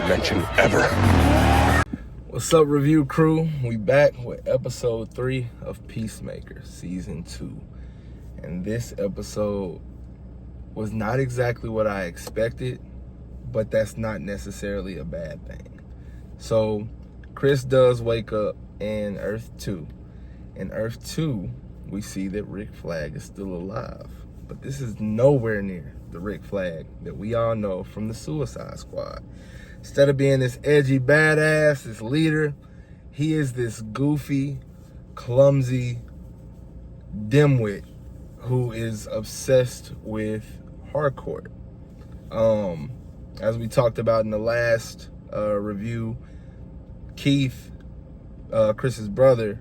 dimension ever. What's up, review crew? We back with episode 3 of Peacemaker season 2, and this episode was not exactly what I expected, but that's not necessarily a bad thing. So Chris does wake up in Earth 2. In Earth 2, we see that Rick Flag is still alive, but this is nowhere near the Rick Flag that we all know from the Suicide Squad. Instead of being this edgy badass, this leader, he is this goofy, clumsy dimwit who is obsessed with Harcourt. As we talked about in the last review, Keith, Chris's brother,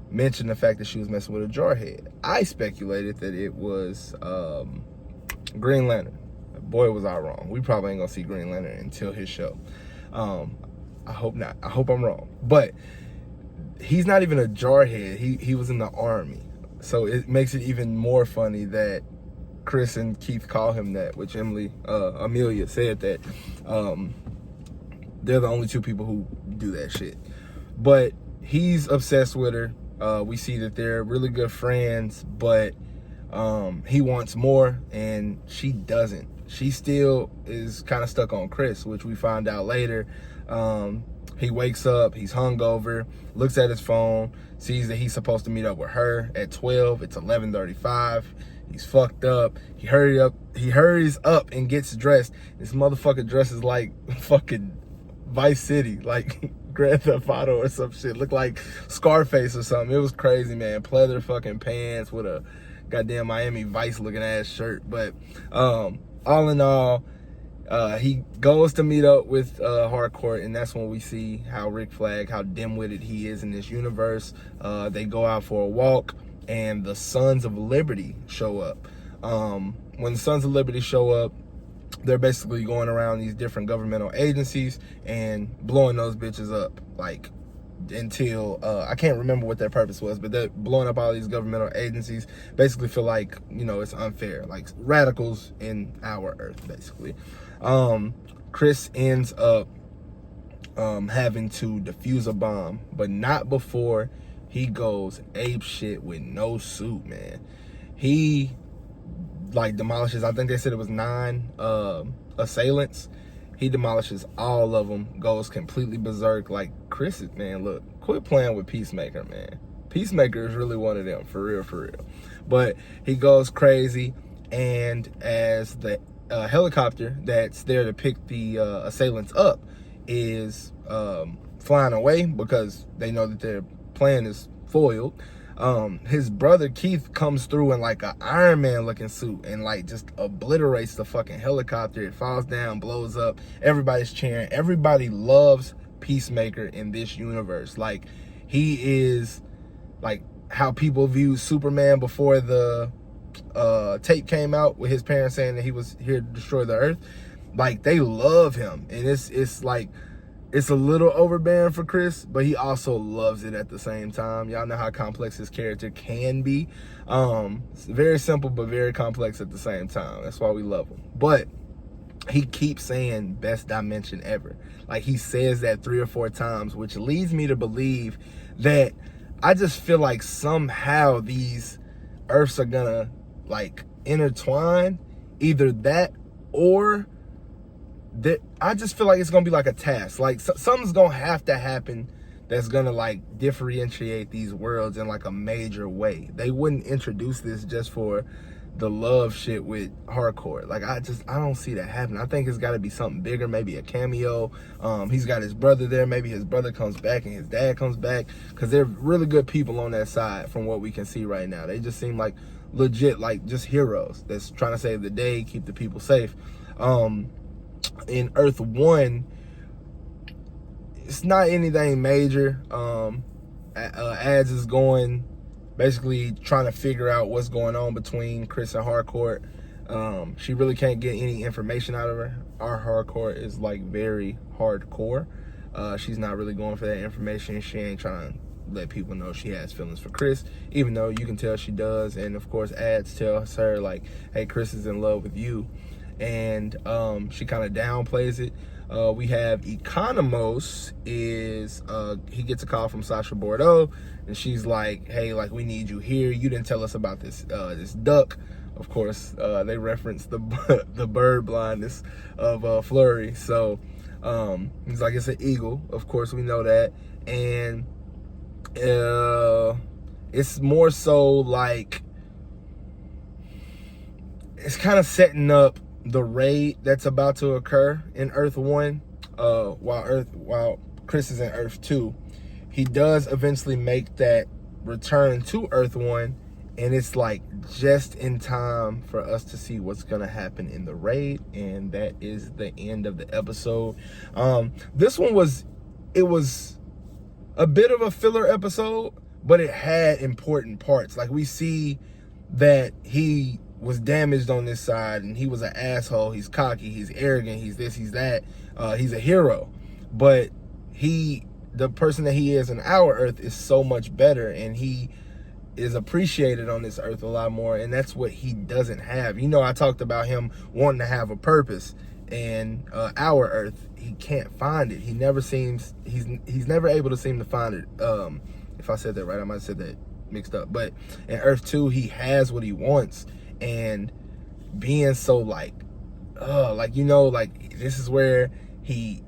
mentioned the fact that she was messing with a jarhead. I speculated that it was Green Lantern. Boy, was I wrong. We probably ain't gonna see Green Lantern until his show. I hope not. I hope I'm wrong. But he's not even a jarhead. He was in the army. So it makes it even more funny that Chris and Keith call him that, which Amelia said that they're the only two people who do that shit. But he's obsessed with her. We see that they're really good friends, but he wants more and she doesn't. She still is kind of stuck on Chris, which we find out later. He wakes up, he's hungover, looks at his phone, sees that he's supposed to meet up with her at 12. It's 11:35. He's fucked up. He hurries up and gets dressed. This motherfucker dresses like fucking Vice City, like Grand Theft Auto or some shit. Looked like Scarface or something. It was crazy, man. Pleather fucking pants with a goddamn Miami Vice looking ass shirt. But all in all, he goes to meet up with Harcourt, and that's when we see how Rick Flag, how dim-witted he is in this universe. They go out for a walk, and the Sons of Liberty show up. When the Sons of Liberty show up, they're basically going around these different governmental agencies and blowing those bitches up, like, until I can't remember what their purpose was, but they're blowing up all these governmental agencies. Basically feel like, you know, it's unfair, like radicals in our Earth, basically. Chris ends up having to defuse a bomb, but not before he goes ape shit with no suit, man. He like demolishes, I think they said it was 9 assailants. He demolishes all of them, goes completely berserk. Like, Chris is, man, look, quit playing with Peacemaker, man. Peacemaker is really one of them, for real, for real. But he goes crazy, and as the helicopter that's there to pick the assailants up is flying away because they know that their plan is foiled, his brother Keith comes through in like an Iron Man looking suit and like just obliterates the fucking helicopter. It falls down, blows up. Everybody's cheering. Everybody loves Peacemaker in this universe. Like, he is like how people viewed Superman before the tape came out with his parents saying that he was here to destroy the Earth. Like, they love him, and it's like, it's a little overbearing for Chris, but he also loves it at the same time. Y'all know how complex his character can be. It's very simple, but very complex at the same time. That's why we love him. But he keeps saying best dimension ever. Like, he says that 3 or 4 times, which leads me to believe that I just feel like somehow these Earths are gonna like intertwine. Either that or that, I just feel like it's gonna be like a task. Like, something's gonna have to happen that's gonna like differentiate these worlds in like a major way. They wouldn't introduce this just for the love shit with Harcourt. Like, I don't see that happening. I think it's got to be something bigger, maybe a cameo. He's got his brother there. Maybe his brother comes back and his dad comes back, because they're really good people on that side from what we can see right now. They just seem like legit, like just heroes that's trying to save the day, keep the people safe. In Earth 1, it's not anything major. Ads is going, basically trying to figure out what's going on between Chris and Harcourt. She really can't get any information out of her. Our Harcourt is like very hardcore. She's not really going for that information. She ain't trying to let people know she has feelings for Chris, even though you can tell she does. And of course, ads tells her like, hey, Chris is in love with you. And she kind of downplays it. We have Economos is he gets a call from Sasha Bordeaux, and she's like, hey, like, we need you here. You didn't tell us about this this duck. Of course, they reference the the bird blindness of Flurry. So he's like, it's an eagle. Of course, we know that. And it's more so like, it's kind of setting up the raid that's about to occur in Earth 1, while Chris is in Earth 2. He does eventually make that return to Earth 1, and it's like just in time for us to see what's gonna happen in the raid, and that is the end of the episode. This one was a bit of a filler episode, but it had important parts. Like, we see that he was damaged on this side, and he was an asshole. He's cocky, he's arrogant, he's this, he's that. He's a hero, but the person that he is in our Earth is so much better, and he is appreciated on this Earth a lot more, and that's what he doesn't have. You know, I talked about him wanting to have a purpose, and our Earth, he can't find it. He never seems, he's never able to seem to find it. If I said that right, I might have said that mixed up. But in Earth 2, he has what he wants, and being so like, you know, like, this is where he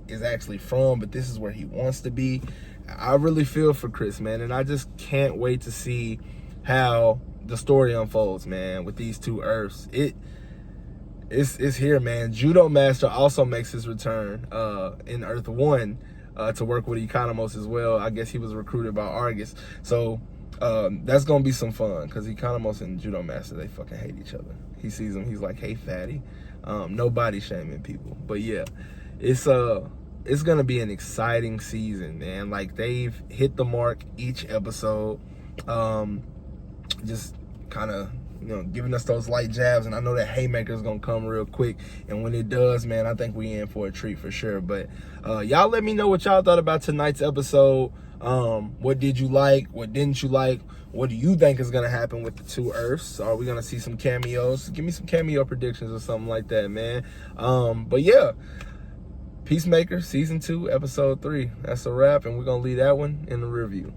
is actually from, but this is where he wants to be. I really feel for Chris, man, and I just can't wait to see how the story unfolds, man, with these two Earths. It's here, man. Judo Master also makes his return in Earth 1 to work with Economos as well. I guess he was recruited by Argus. So that's going to be some fun, because Economos and Judo Master, they fucking hate each other. He sees him, he's like, hey, fatty. No body shaming people. But yeah, it's going to be an exciting season, man. Like, they've hit the mark each episode. Just kind of, you know, giving us those light jabs, and I know that Haymaker is gonna come real quick, and when it does, man, I think we in for a treat for sure. But y'all let me know what y'all thought about tonight's episode. What did you like? What didn't you like? What do you think is gonna happen with the two Earths? Are we gonna see some cameos? Give me some cameo predictions or something like that, man. But yeah, Peacemaker season 2 episode 3, that's a wrap, and we're gonna leave that one in the rear view.